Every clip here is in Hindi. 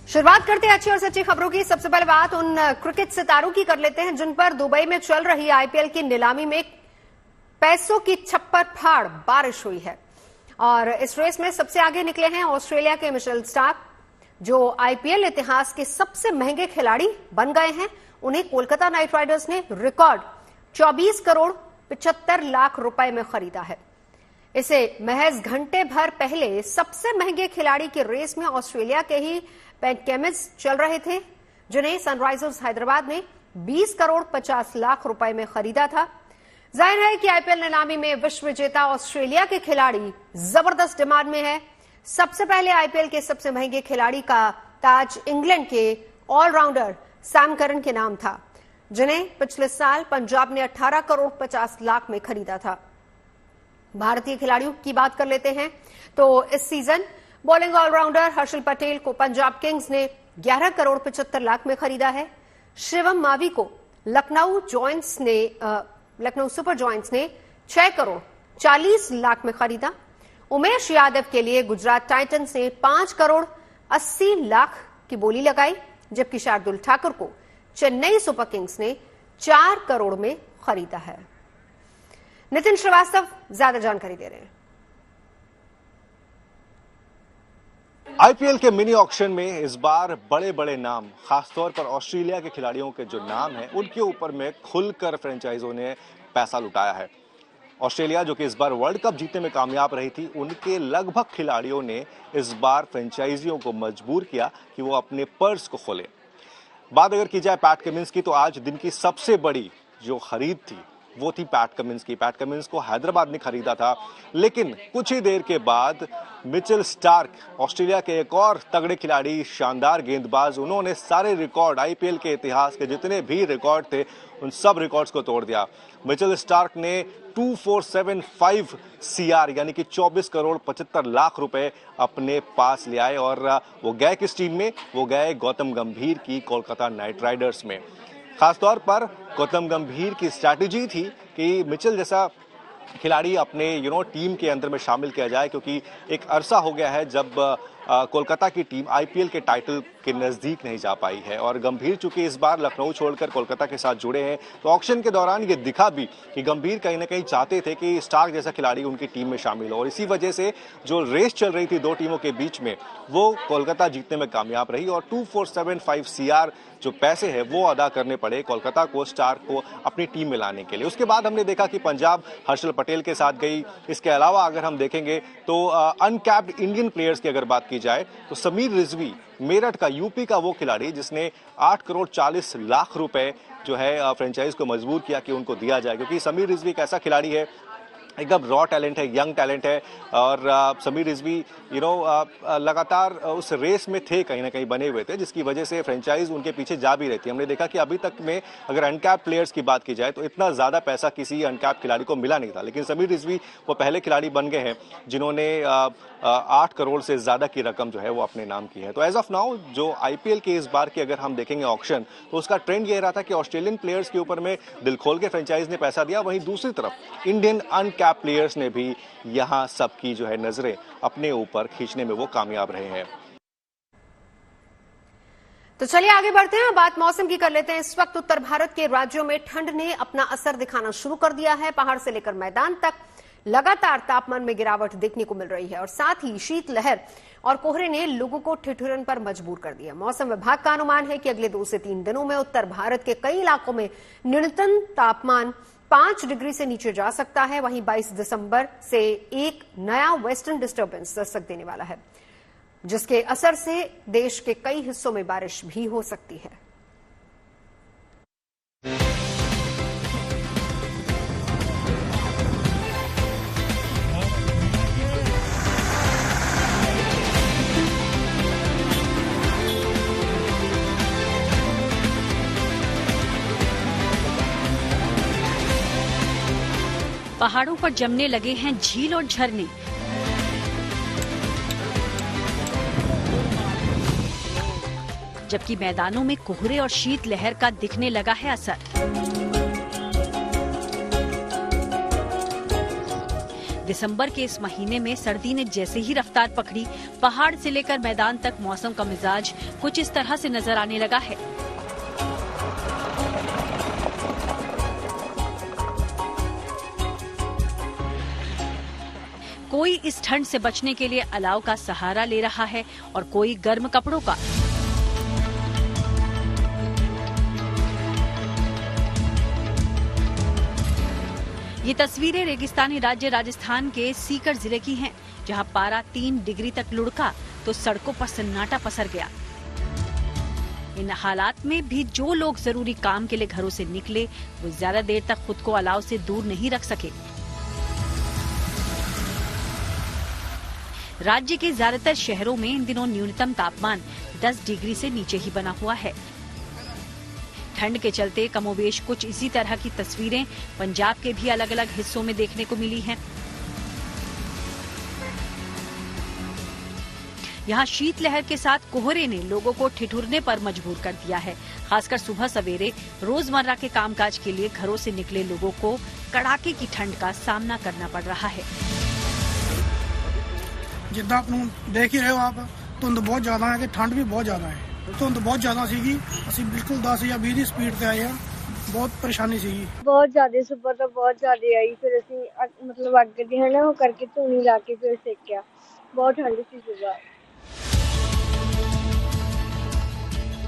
शुरुआत करते हैं अच्छी और सच्ची खबरों की। सबसे पहले बात उन क्रिकेट सितारों की कर लेते हैं जिन पर दुबई में चल रही आईपीएल की नीलामी में पैसों की छप्पर फाड़ बारिश हुई है। और इस रेस में सबसे आगे निकले हैं ऑस्ट्रेलिया के मिचेल स्टार्क, जो आईपीएल इतिहास के सबसे महंगे खिलाड़ी बन गए हैं। उन्हें कोलकाता नाइट राइडर्स ने रिकॉर्ड 24 करोड़ 75 लाख रुपए में खरीदा है। इसे महज घंटे भर पहले सबसे महंगे खिलाड़ी की रेस में ऑस्ट्रेलिया के ही पैट कमिंस चल रहे थे, जिन्हें सनराइजर्स हैदराबाद ने 20 करोड़ 50 लाख रुपए में खरीदा था। जाहिर है कि आईपीएल नीलामी में विश्व विजेता ऑस्ट्रेलिया के खिलाड़ी जबरदस्त डिमांड में है। सबसे पहले आईपीएल के सबसे महंगे खिलाड़ी का ताज इंग्लैंड के ऑलराउंडर सैम करन के नाम था, जिन्हें पिछले साल पंजाब ने 18 करोड़ 50 लाख में खरीदा था। भारतीय खिलाड़ियों की बात कर लेते हैं तो इस season bowling allrounder Harshal Patel को पंजाब किंग्स ने 11 करोड़ 75 लाख में खरीदा है। शिवम मावी को लखनऊ सुपर जॉयंट्स ने 6 करोड़ 40 लाख में खरीदा। उमेश यादव के लिए गुजरात टाइटंस ने 5 करोड़ 80 लाख की बोली लगाई, जबकि शार्दुल ठाकुर को चेन्नई सुपर किंग्स ने 4 करोड़ में खरीदा है। नितिन श्रीवास्तव ज्यादा जानकारी दे रहे हैं। आईपीएल के मिनी ऑक्शन में इस बार बड़े बड़े नाम, खासतौर पर ऑस्ट्रेलिया के खिलाड़ियों के जो नाम हैं, उनके ऊपर में खुलकर फ्रेंचाइजों ने पैसा लुटाया है। ऑस्ट्रेलिया जो कि इस बार वर्ल्ड कप जीतने में कामयाब रही थी, उनके लगभग खिलाड़ियों ने इस बार फ्रेंचाइजियों को मजबूर किया कि वो अपने पर्स को खोलें। बात अगर की जाए पैट कमिंस की, तो आज दिन की सबसे बड़ी जो खरीद थी वो थी पैट कमिंस की। पैट कमिंस को हैदराबाद ने खरीदा था, लेकिन कुछ ही देर के बाद मिचेल स्टार्क, ऑस्ट्रेलिया के एक और तगड़े खिलाड़ी, शानदार गेंदबाज, उन्होंने सारे रिकॉर्ड, आईपीएल के इतिहास के जितने भी रिकॉर्ड थे, उन सब रिकॉर्ड्स को तोड़ दिया। मिचेल स्टार्क ने 2475 सीआर यानी कि 24 करोड़ 75 लाख रुपए अपने पास ले आए। और वो गए किस टीम में? वो गए गौतम गंभीर की कोलकाता नाइट राइडर्स में। खासतौर पर गौतम गंभीर की स्ट्रैटेजी थी कि मिचेल जैसा खिलाड़ी अपने टीम के अंदर में शामिल किया जाए, क्योंकि एक अरसा हो गया है जब कोलकाता की टीम आईपीएल के टाइटल के नजदीक नहीं जा पाई है। और गंभीर चूंकि इस बार लखनऊ छोड़कर कोलकाता के साथ जुड़े हैं, तो ऑक्शन के दौरान ये दिखा भी कि गंभीर कहीं ना कहीं चाहते थे कि स्टार्क जैसा खिलाड़ी उनकी टीम में शामिल हो। और इसी वजह से जो रेस चल रही थी दो टीमों के बीच में, वो कोलकाता जीतने में कामयाब रही और 2475 सीआर जो पैसे है वो अदा करने पड़े कोलकाता को, स्टार्क को अपनी टीम में लाने के लिए। उसके बाद हमने देखा कि पंजाब हर्षल पटेल के साथ गई। इसके अलावा अगर हम देखेंगे तो अनकैप्ड इंडियन प्लेयर्स की अगर बात की जाए तो समीर रिजवी, मेरठ का, यूपी का वो खिलाड़ी जिसने 8 करोड़ 40 लाख रुपए जो है फ्रेंचाइज को मजबूर किया कि उनको दिया जाए, क्योंकि समीर रिजवी एक ऐसा खिलाड़ी है, एकदम रॉ टैलेंट है, यंग टैलेंट है। और समीर रिजवी लगातार उस रेस में थे, कहीं ना कहीं बने हुए थे, जिसकी वजह से फ्रेंचाइज उनके पीछे जा भी रहती है। हमने देखा कि अभी तक में अगर अनकैप प्लेयर्स की बात की जाए तो इतना ज्यादा पैसा किसी अनकैप खिलाड़ी को मिला नहीं था, लेकिन समीर रिजवी वो पहले खिलाड़ी बन गए हैं जिन्होंने 8 करोड़ से ज्यादा की रकम जो है वो अपने नाम की है। तो एज ऑफ नाउ जो आईपीएल के इस बार की अगर हम देखेंगे ऑक्शन, तो उसका ट्रेंड ये रहा था कि ऑस्ट्रेलियन प्लेयर्स के ऊपर में दिल खोल के फ्रेंचाइज ने पैसा दिया, वहीं दूसरी तरफ इंडियन अनकैप प्लेयर्स ने भी यहां सबकी जो है नजरें अपने ऊपर खींचने में वो कामयाब रहे हैं। तो चलिए आगे बढ़ते हैं, बात मौसम की कर लेते हैं। इस वक्त उत्तर भारत के राज्यों में ठंड ने अपना असर दिखाना शुरू कर दिया है। पहाड़ से लेकर मैदान तक लगातार तापमान में गिरावट देखने को मिल रही है और साथ ही शीतलहर और कोहरे ने लोगों को ठिठुरन पर मजबूर कर दिया। मौसम विभाग का अनुमान है कि अगले 2 से 3 दिनों में उत्तर भारत के कई इलाकों में न्यूनतम तापमान 5 डिग्री से नीचे जा सकता है। वहीं 22 दिसंबर से एक नया वेस्टर्न डिस्टर्बेंस दस्तक देने वाला है, जिसके असर से देश के कई हिस्सों में बारिश भी हो सकती है। पहाड़ों पर जमने लगे हैं झील और झरने। जबकि मैदानों में कोहरे और शीतलहर का दिखने लगा है असर। दिसंबर के इस महीने में सर्दी ने जैसे ही रफ्तार पकड़ी, पहाड़ से लेकर मैदान तक मौसम का मिजाज कुछ इस तरह से नजर आने लगा है। कोई इस ठंड से बचने के लिए अलाव का सहारा ले रहा है और कोई गर्म कपड़ों का। ये तस्वीरें रेगिस्तानी राज्य राजस्थान के सीकर जिले की हैं, जहां पारा 3 डिग्री तक लुढ़का तो सड़कों पर सन्नाटा पसर गया। इन हालात में भी जो लोग जरूरी काम के लिए घरों से निकले, वो ज्यादा देर तक खुद को अलाव से दूर नहीं रख सके। राज्य के ज्यादातर शहरों में इन दिनों न्यूनतम तापमान 10 डिग्री से नीचे ही बना हुआ है। ठंड के चलते कमोबेश कुछ इसी तरह की तस्वीरें पंजाब के भी अलग अलग हिस्सों में देखने को मिली हैं। यहाँ शीतलहर के साथ कोहरे ने लोगों को ठिठुरने पर मजबूर कर दिया है। खासकर सुबह सवेरे रोजमर्रा के कामकाज के लिए घरों से निकले लोगों को कड़ाके की ठंड का सामना करना पड़ रहा है। जिद्दां आपनूं देख ही रहे हो आप, धुंध बहुत ज्यादा है, ठंड भी बहुत ज्यादा है। ਧੁੰਦ ਬਹੁਤ ਜ਼ਿਆਦਾ ਸੀਗੀ, ਅਸੀਂ ਬਿਲਕੁਲ 10 ਜਾਂ 20 ਦੀ ਸਪੀਡ ਤੇ ਆਏ ਆ। ਬਹੁਤ ਪਰੇਸ਼ਾਨੀ ਸੀਗੀ, ਬਹੁਤ ਜ਼ਿਆਦਾ ਸੁਬਹ ਤੋਂ ਬਹੁਤ ਜ਼ਿਆਦਾ ਆਈ। ਫਿਰ ਅਸੀਂ ਮਤਲਬ ਅੱਗ ਦੀ ਹੈ ਨਾ ਉਹ ਕਰਕੇ ਧੂਣੀ ਲਾ ਕੇ ਫਿਰ ਸੇਕਿਆ। ਬਹੁਤ ਠੰਡ ਸੀ ਸੁਬह।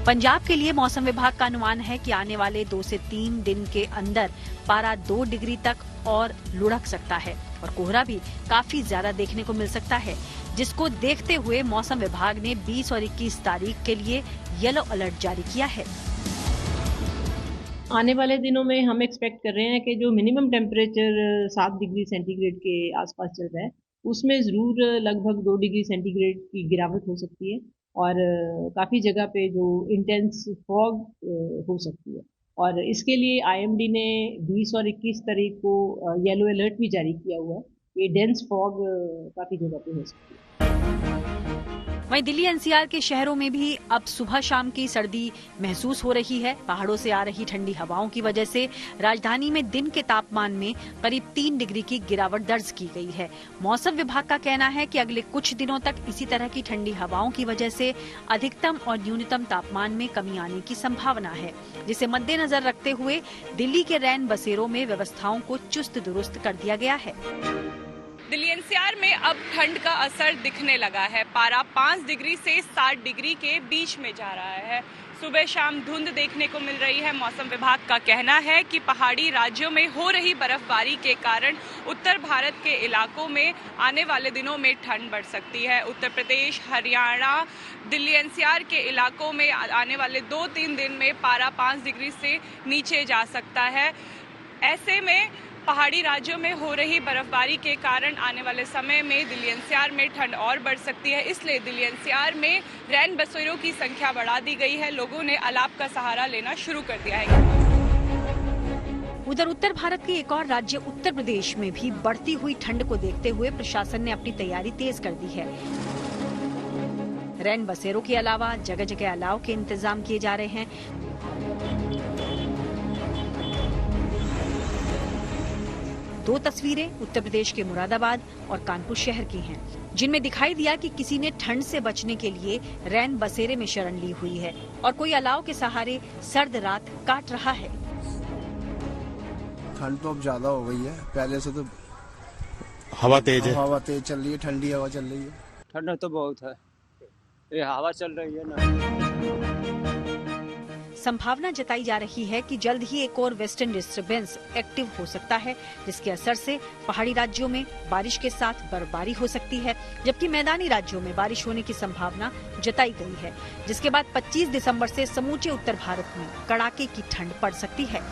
पंजाब के लिए मौसम विभाग का अनुमान है कि आने वाले 2 से 3 दिन के अंदर पारा 2 डिग्री तक और लुढ़क सकता है और कोहरा भी काफी ज्यादा देखने को मिल सकता है, जिसको देखते हुए मौसम विभाग ने 20 और 21 तारीख के लिए येलो अलर्ट जारी किया है। आने वाले दिनों में हम एक्सपेक्ट कर रहे हैं कि जो मिनिमम टेम्परेचर 7 डिग्री सेंटीग्रेड के आसपास चल रहा है, उसमें जरूर लगभग 2 डिग्री सेंटीग्रेड की गिरावट हो सकती है और काफी जगह पे जो इंटेंस फॉग हो सकती है। और इसके लिए आईएमडी ने 20 और 21 तारीख को येलो अलर्ट भी जारी किया हुआ है। ये डेंस फॉग काफी जगह पे हो सकती है। वहीं दिल्ली एनसीआर के शहरों में भी अब सुबह शाम की सर्दी महसूस हो रही है। पहाड़ों से आ रही ठंडी हवाओं की वजह से राजधानी में दिन के तापमान में करीब 3 डिग्री की गिरावट दर्ज की गई है। मौसम विभाग का कहना है कि अगले कुछ दिनों तक इसी तरह की ठंडी हवाओं की वजह से अधिकतम और न्यूनतम तापमान में कमी आने की संभावना है, जिसे मद्देनजर रखते हुए दिल्ली के रैन बसेरों में व्यवस्थाओं को चुस्त दुरुस्त कर दिया गया है। दिल्ली एनसीआर में अब ठंड का असर दिखने लगा है। पारा 5 डिग्री से 7 डिग्री के बीच में जा रहा है। सुबह शाम धुंध देखने को मिल रही है। मौसम विभाग का कहना है कि पहाड़ी राज्यों में हो रही बर्फबारी के कारण उत्तर भारत के इलाकों में आने वाले दिनों में ठंड बढ़ सकती है। उत्तर प्रदेश, हरियाणा, दिल्ली एनसीआर के इलाकों में आने वाले 2-3 दिन में पारा 5 डिग्री से नीचे जा सकता है। ऐसे में पहाड़ी राज्यों में हो रही बर्फबारी के कारण आने वाले समय में दिल्ली एनसीआर में ठंड और बढ़ सकती है। इसलिए दिल्ली एनसीआर में रैन बसेरों की संख्या बढ़ा दी गई है। लोगों ने अलाव का सहारा लेना शुरू कर दिया है। उधर उत्तर भारत के एक और राज्य उत्तर प्रदेश में भी बढ़ती हुई ठंड को देखते हुए प्रशासन ने अपनी तैयारी तेज कर दी है। रैन बसेरों के अलावा जगह जगह अलाव के इंतजाम किए जा रहे हैं। दो तस्वीरें उत्तर प्रदेश के मुरादाबाद और कानपुर शहर की हैं, जिनमें दिखाई दिया कि किसी ने ठंड से बचने के लिए रैन बसेरे में शरण ली हुई है और कोई अलाव के सहारे सर्द रात काट रहा है। ठंड तो अब ज्यादा हो गई है, पहले से तो हवा तेज है, हवा तेज चल रही है, ठंडी हवा चल रही है। ठंड तो बहुत है, ये हवा चल रही है ना। संभावना जताई जा रही है कि जल्द ही एक और वेस्टर्न डिस्टर्बेंस एक्टिव हो सकता है, जिसके असर से पहाड़ी राज्यों में बारिश के साथ बर्फबारी हो सकती है, जबकि मैदानी राज्यों में बारिश होने की संभावना जताई गई है, जिसके बाद 25 दिसंबर से समूचे उत्तर भारत में कड़ाके की ठंड पड़ सकती है।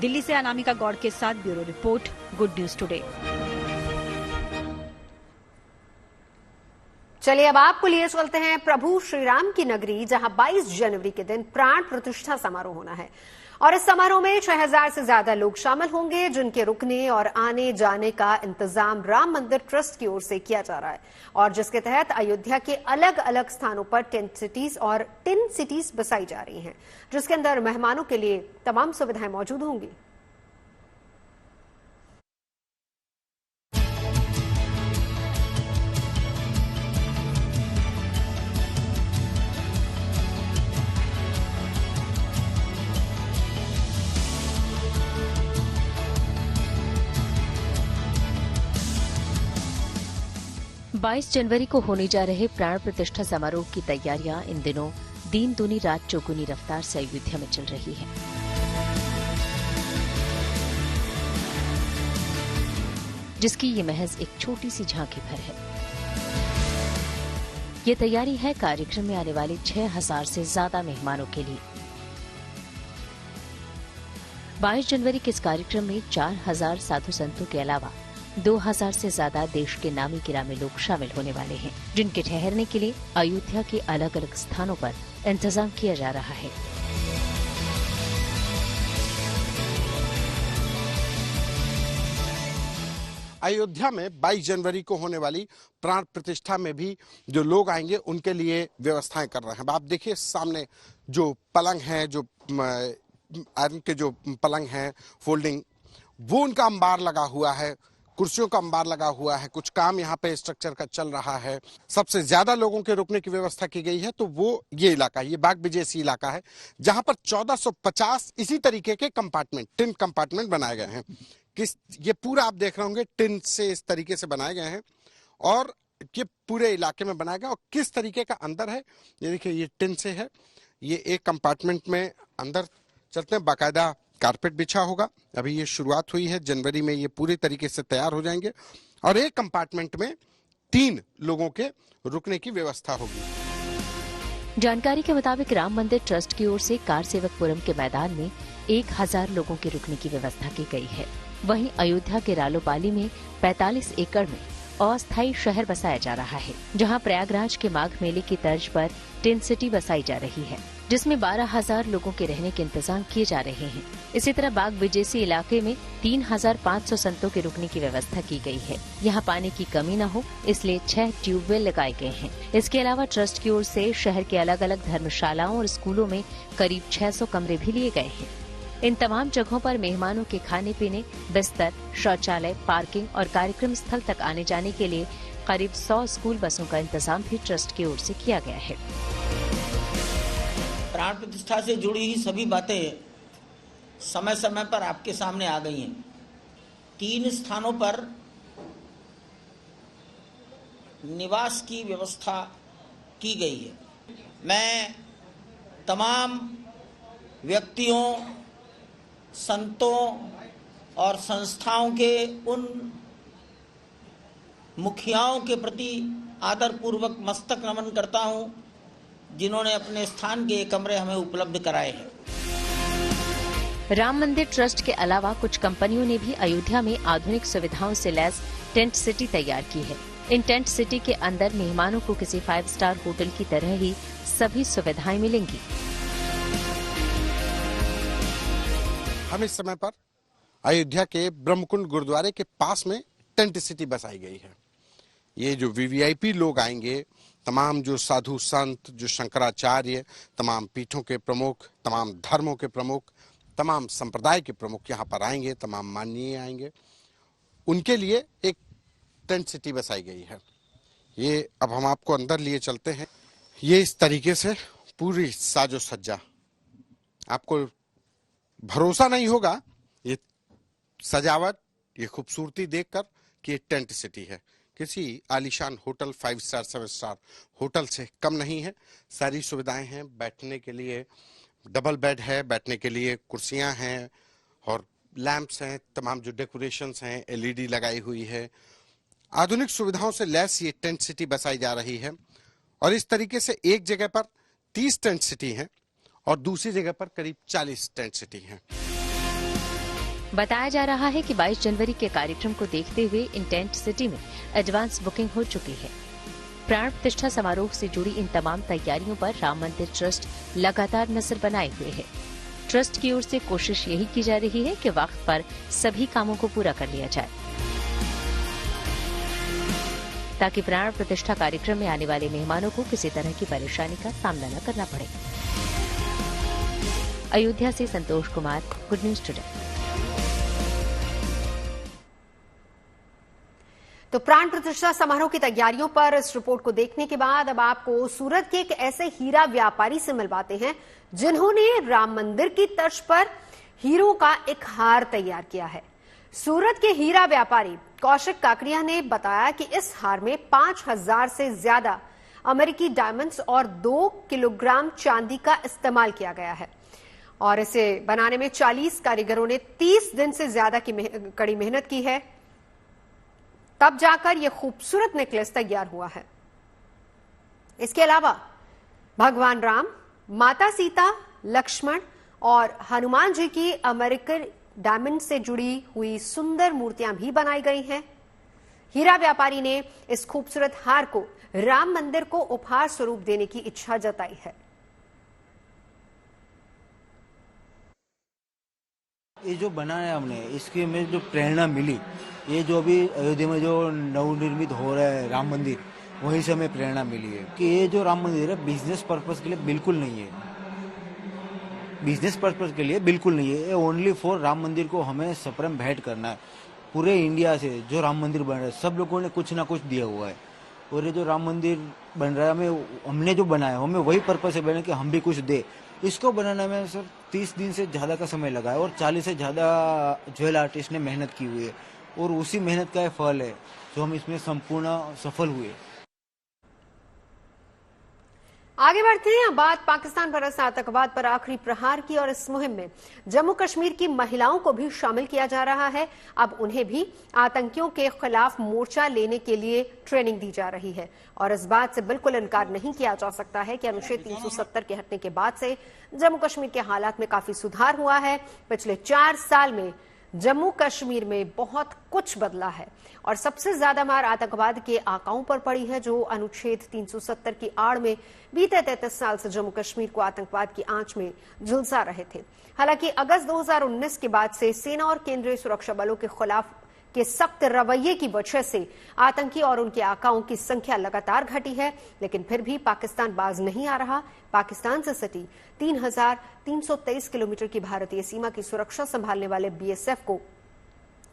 दिल्ली से अनामिका गौड़ के साथ bureau report, good news today. चलिए अब आपको लिए चलते हैं प्रभु श्री राम की नगरी, जहां 22 जनवरी के दिन प्राण प्रतिष्ठा समारोह होना है। और इस समारोह में 6000 से ज्यादा लोग शामिल होंगे, जिनके रुकने और आने जाने का इंतजाम राम मंदिर ट्रस्ट की ओर से किया जा रहा है और जिसके तहत अयोध्या के अलग अलग स्थानों पर टेंट सिटीज और टिन सिटीज बसाई जा रही हैं, जिसके अंदर मेहमानों के लिए तमाम सुविधाएं मौजूद होंगी। बाईस जनवरी को होने जा रहे प्राण प्रतिष्ठा समारोह की तैयारियां इन दिनों दिन दूनी रात चौगुनी रफ्तार से अयोध्या में चल रही है। जिसकी ये महज एक छोटी सी झांकी भर है। ये तैयारी है कार्यक्रम में आने वाले 6000 से ज्यादा मेहमानों के लिए। 22 जनवरी के इस कार्यक्रम में 4000 साधु संतों के अलावा 2000 से ज्यादा देश के नामी गिरामी लोग शामिल होने वाले हैं, जिनके ठहरने के लिए अयोध्या के अलग अलग स्थानों पर इंतजाम किया जा रहा है। अयोध्या में 22 जनवरी को होने वाली प्राण प्रतिष्ठा में भी जो लोग आएंगे उनके लिए व्यवस्थाएं कर रहे हैं। आप देखिए सामने जो पलंग है, जो आयरन के जो पलंग हैं फोल्डिंग, वो उनका अंबार लगा हुआ है, कुर्सियों का अंबार लगा हुआ है। कुछ काम यहाँ पे स्ट्रक्चर का चल रहा है। सबसे ज्यादा लोगों के रुकने की व्यवस्था की गई है तो वो ये इलाका, ये बाग विजयसी इलाका है, जहां पर 1450 इसी तरीके के कंपार्टमेंट, टिन कंपार्टमेंट बनाए गए हैं। ये पूरा आप देख रहे होंगे टिन से इस तरीके से बनाए गए हैं और ये पूरे इलाके में बनाया गया। और किस तरीके का अंदर है ये देखिए, ये टिन से है। ये एक कंपार्टमेंट में अंदर चलते हैं, बाकायदा कारपेट बिछा होगा। अभी ये शुरुआत हुई है, जनवरी में ये पूरी तरीके से तैयार हो जाएंगे और एक कंपार्टमेंट में 3 लोगों के रुकने की व्यवस्था होगी। जानकारी के मुताबिक राम मंदिर ट्रस्ट की ओर से कार सेवकपुरम के मैदान में 1000 लोगों के रुकने की व्यवस्था की गई है। वहीं अयोध्या के रालोपाली में 45 एकड़ में अस्थायी शहर बसाया जा रहा है, जहां प्रयागराज के माघ मेले की तर्ज पर टिन सिटी बसाई जा रही है, जिसमें 12000 लोगों के रहने के इंतजाम किए जा रहे हैं। इसी तरह बाग विजयसी इलाके में 3500 संतों के रुकने की व्यवस्था की गई है। यहाँ पानी की कमी न हो इसलिए 6 ट्यूबवेल लगाए गए हैं। इसके अलावा ट्रस्ट की ओर से शहर के अलग अलग धर्मशालाओं और स्कूलों में करीब 600 कमरे भी लिए गए हैं। इन तमाम जगहों पर मेहमानों के खाने पीने, बिस्तर, शौचालय, पार्किंग और कार्यक्रम स्थल तक आने जाने के लिए करीब 100 स्कूल बसों का इंतजाम भी ट्रस्ट की ओर से किया गया है। प्राण प्रतिष्ठा से जुड़ी ही सभी बातें समय समय पर आपके सामने आ गई हैं। 3 स्थानों पर निवास की व्यवस्था की गई है। मैं तमाम व्यक्तियों, संतों और संस्थाओं के उन मुखियाओं के प्रति आदरपूर्वक मस्तक नमन करता हूं, जिन्होंने अपने स्थान के कमरे हमें उपलब्ध कराए हैं। राम मंदिर ट्रस्ट के अलावा कुछ कंपनियों ने भी अयोध्या में आधुनिक सुविधाओं से लैस टेंट सिटी तैयार की है। इन टेंट सिटी के अंदर मेहमानों को किसी 5 स्टार होटल की तरह ही सभी सुविधाएं मिलेंगी। हम इस समय पर अयोध्या के ब्रह्मकुंड गुरुद्वारे के पास में टेंट सिटी बसाई गई है। ये जो वीवीआईपी लोग आएंगे, तमाम जो साधु संत, जो शंकराचार्य, तमाम पीठों के प्रमुख, तमाम धर्मों के प्रमुख, तमाम संप्रदाय के प्रमुख यहाँ पर आएंगे, तमाम माननीय आएंगे, उनके लिए एक टेंट सिटी बसाई गई है। ये अब हम आपको अंदर लिए चलते हैं। ये इस तरीके से पूरी साजो सज्जा, आपको भरोसा नहीं होगा ये सजावट, ये खूबसूरती देखकर कि ये टेंट सिटी है। किसी आलीशान होटल 5 स्टार 7 स्टार होटल से कम नहीं है। सारी सुविधाएं हैं, बैठने के लिए डबल बेड है, बैठने के लिए कुर्सियां हैं और लैंप्स हैं, तमाम जो डेकोरेशंस हैं, एलईडी लगाई हुई है। आधुनिक सुविधाओं से लैस ये टेंट सिटी बसाई जा रही है और इस तरीके से एक जगह पर 30 टेंट सिटी हैं और दूसरी जगह पर करीब 40 टेंट सिटी हैं। बताया जा रहा है कि 22 जनवरी के कार्यक्रम को देखते हुए इन टेंट सिटी में एडवांस बुकिंग हो चुकी है। प्राण प्रतिष्ठा समारोह से जुड़ी इन तमाम तैयारियों पर राम मंदिर ट्रस्ट लगातार नजर बनाए हुए है। ट्रस्ट की ओर से कोशिश यही की जा रही है कि वक्त पर सभी कामों को पूरा कर लिया जाए, ताकि प्राण प्रतिष्ठा कार्यक्रम में आने वाले मेहमानों को किसी तरह की परेशानी का सामना न करना पड़े। अयोध्या से Santosh Kumar, good news today. तो प्राण प्रतिष्ठा समारोह की तैयारियों पर इस रिपोर्ट को देखने के बाद अब आपको सूरत के एक ऐसे हीरा व्यापारी से मिलवाते हैं जिन्होंने राम मंदिर की तर्ज पर हीरो का एक हार तैयार किया है। सूरत के हीरा व्यापारी कौशिक काकड़िया ने बताया कि इस हार में 5000 से ज्यादा अमेरिकी डायमंड्स और 2 किलोग्राम चांदी का इस्तेमाल किया गया है और इसे बनाने में 40 कारीगरों ने 30 दिन से ज्यादा की कड़ी मेहनत की है, तब जाकर यह खूबसूरत नेकलेस तैयार हुआ है। इसके अलावा भगवान राम, माता सीता, लक्ष्मण और हनुमान जी की अमेरिकन डायमंड से जुड़ी हुई सुंदर मूर्तियां भी बनाई गई हैं। हीरा व्यापारी ने इस खूबसूरत हार को राम मंदिर को उपहार स्वरूप देने की इच्छा जताई है। ये जो बनाया हमने, इसकी हमें जो प्रेरणा मिली, ये जो अभी अयोध्या में जो नवनिर्मित हो रहा है राम मंदिर, वहीं से हमें प्रेरणा मिली है कि ये जो राम मंदिर है बिजनेस पर्पस के लिए बिल्कुल नहीं है, बिजनेस पर्पस के लिए बिल्कुल नहीं है। ये ओनली फॉर राम मंदिर को हमें सप्रम भेंट करना है। पूरे इंडिया से जो राम मंदिर बन रहा है सब लोगों ने कुछ ना कुछ दिया हुआ है और ये जो राम मंदिर बन रहा है हमने जो बनाया हमें वही पर्पस है बने कि हम भी कुछ दे। इसको बनाने में सर 30 दिन से ज़्यादा का समय लगा है और 40 से ज़्यादा ज्वेल आर्टिस्ट ने मेहनत की हुई है और उसी मेहनत का फल है जो हम इसमें संपूर्ण सफल हुए। आगे बढ़ते हैं। अब बात पाकिस्तान परस्त आतंकवाद पर आखिरी प्रहार की और इस मुहिम में जम्मू कश्मीर की महिलाओं को भी शामिल किया जा रहा है। अब उन्हें भी आतंकियों के खिलाफ मोर्चा लेने के लिए ट्रेनिंग दी जा रही है और इस बात से बिल्कुल इनकार नहीं किया जा सकता है कि अनुच्छेद 370 के हटने के बाद से जम्मू कश्मीर के हालात में काफी सुधार हुआ है। पिछले 4 साल में जम्मू कश्मीर में बहुत कुछ बदला है और सबसे ज्यादा मार आतंकवाद के आकाओं पर पड़ी है जो अनुच्छेद 370 की आड़ में बीते 33 साल से जम्मू कश्मीर को आतंकवाद की आंच में झुलसा रहे थे। हालांकि अगस्त 2019 के बाद से सेना और केंद्रीय सुरक्षा बलों के खिलाफ के सख्त रवैये की वजह से आतंकी और उनके आकाओं की संख्या लगातार घटी है, लेकिन फिर भी पाकिस्तान बाज नहीं आ रहा। पाकिस्तान से सटी 3323 किलोमीटर की भारतीय सीमा की सुरक्षा संभालने वाले बीएसएफ को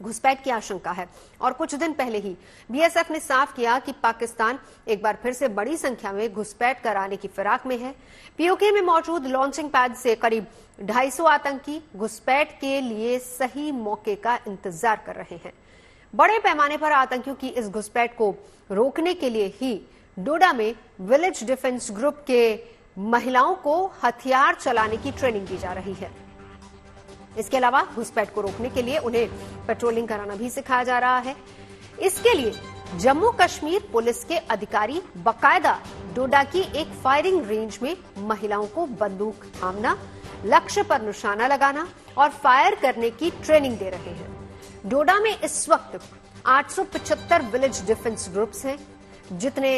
घुसपैठ की आशंका है और कुछ दिन पहले ही बीएसएफ ने साफ किया कि पाकिस्तान एक बार फिर से बड़ी संख्या में घुसपैठ कराने की फिराक में है। पीओके में मौजूद लॉन्चिंग पैड से करीब 250 आतंकी घुसपैठ के लिए सही मौके का इंतजार कर रहे हैं। बड़े पैमाने पर आतंकियों की इस घुसपैठ को रोकने के लिए ही डोडा में विलेज डिफेंस ग्रुप के महिलाओं को हथियार चलाने की ट्रेनिंग दी जा रही है। इसके अलावा घुसपैठ को रोकने के लिए उन्हें पेट्रोलिंग कराना भी सिखाया जा रहा है। इसके लिए जम्मू कश्मीर पुलिस के अधिकारी बकायदा डोडा की एक फायरिंग रेंज में महिलाओं को बंदूक थामना, लक्ष्य पर निशाना लगाना और फायर करने की ट्रेनिंग दे रहे हैं। डोडा में इस वक्त 875 विलेज डिफेंस ग्रुप्स हैं, जितने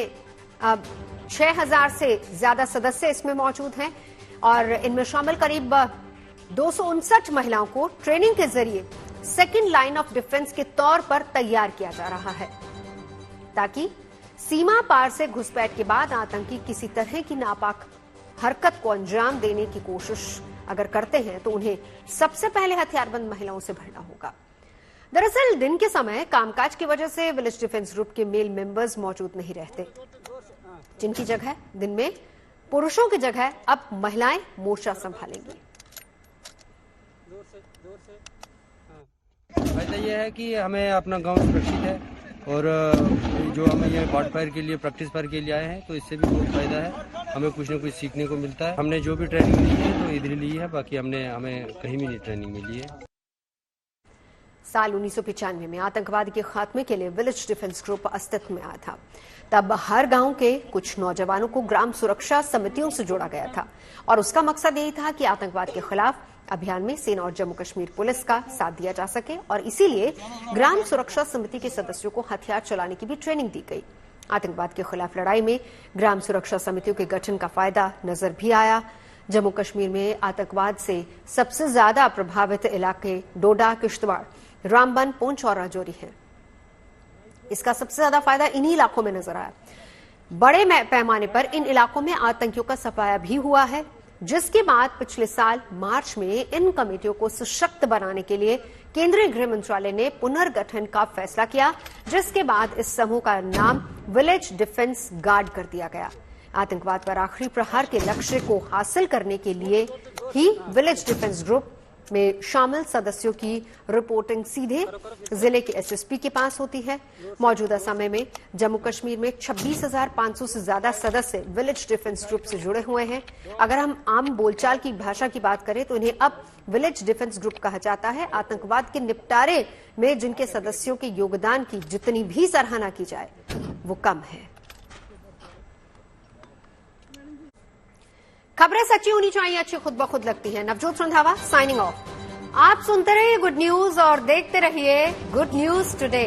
6000 से ज्यादा सदस्य इसमें मौजूद हैं और इनमें शामिल करीब 259 महिलाओं को ट्रेनिंग के जरिए सेकेंड लाइन ऑफ डिफेंस के तौर पर तैयार किया जा रहा है ताकि सीमा पार से घुसपैठ के बाद आतंकी किसी तरह की नापाक हरकत को अंजाम देने की कोशिश अगर करते हैं तो उन्हें सबसे पहले हथियारबंद महिलाओं से भरना होगा। दरअसल दिन के समय कामकाज की वजह से विलेज डिफेंस ग्रुप के मेल मेंबर्स मौजूद नहीं रहते, जिनकी जगह दिन में पुरुषों की जगह अब महिलाएं मोर्चा संभालेंगी। फायदा यह है कि हमें अपना गांव सुरक्षित है और जो हमें ये बॉट फायर के लिए प्रैक्टिस फायर के लिए आए हैं तो इससे भी बहुत फायदा है। हमें कुछ न कुछ सीखने को मिलता है। हमने जो भी ट्रेनिंग ली है तो इधर ली है, बाकी हमें कहीं भी नहीं ट्रेनिंग मिली है। साल 1995 में आतंकवाद के खात्मे के लिए विलेज डिफेंस ग्रुप अस्तित्व में आया था। तब हर गांव के कुछ नौजवानों को ग्राम सुरक्षा समितियों से जोड़ा गया था और उसका मकसद यही था कि आतंकवाद के खिलाफ अभियान में सेना और जम्मू कश्मीर पुलिस का साथ दिया जा सके और इसीलिए ग्राम सुरक्षा समिति के सदस्यों को हथियार चलाने की भी ट्रेनिंग दी गई। आतंकवाद के खिलाफ लड़ाई में ग्राम सुरक्षा समितियों के गठन का फायदा नजर भी आया। जम्मू कश्मीर में आतंकवाद से सबसे ज्यादा प्रभावित इलाके डोडा, किश्तवाड़, रामबन, पुंछ और राजौरी हैं। इसका सबसे ज्यादा फायदा इन्हीं इलाकों में नजर आया। बड़े पैमाने पर इन इलाकों में आतंकियों का सफाया भी हुआ है, जिसके बाद पिछले साल मार्च में इन कमेटियों को सशक्त बनाने के लिए केंद्रीय गृह मंत्रालय ने पुनर्गठन का फैसला किया, जिसके बाद इस समूह का नाम विलेज डिफेंस गार्ड कर दिया गया। आतंकवाद पर आखिरी प्रहार के लक्ष्य को हासिल करने के लिए ही विलेज डिफेंस ग्रुप में शामिल सदस्यों की रिपोर्टिंग सीधे जिले के एसएसपी के पास होती है। मौजूदा समय में जम्मू कश्मीर में 26,500 से ज्यादा सदस्य विलेज डिफेंस ग्रुप से जुड़े हुए हैं। अगर हम आम बोलचाल की भाषा की बात करें तो इन्हें अब विलेज डिफेंस ग्रुप कहा जाता है। आतंकवाद के निपटारे में जिनके सदस्यों के योगदान की जितनी भी सराहना की जाए वो कम है। खबरें सच्ची होनी चाहिए, अच्छी खुद ब खुद लगती है। Navjot Randhawa signing off. आप सुनते रहिए गुड न्यूज और देखते रहिए गुड न्यूज टुडे।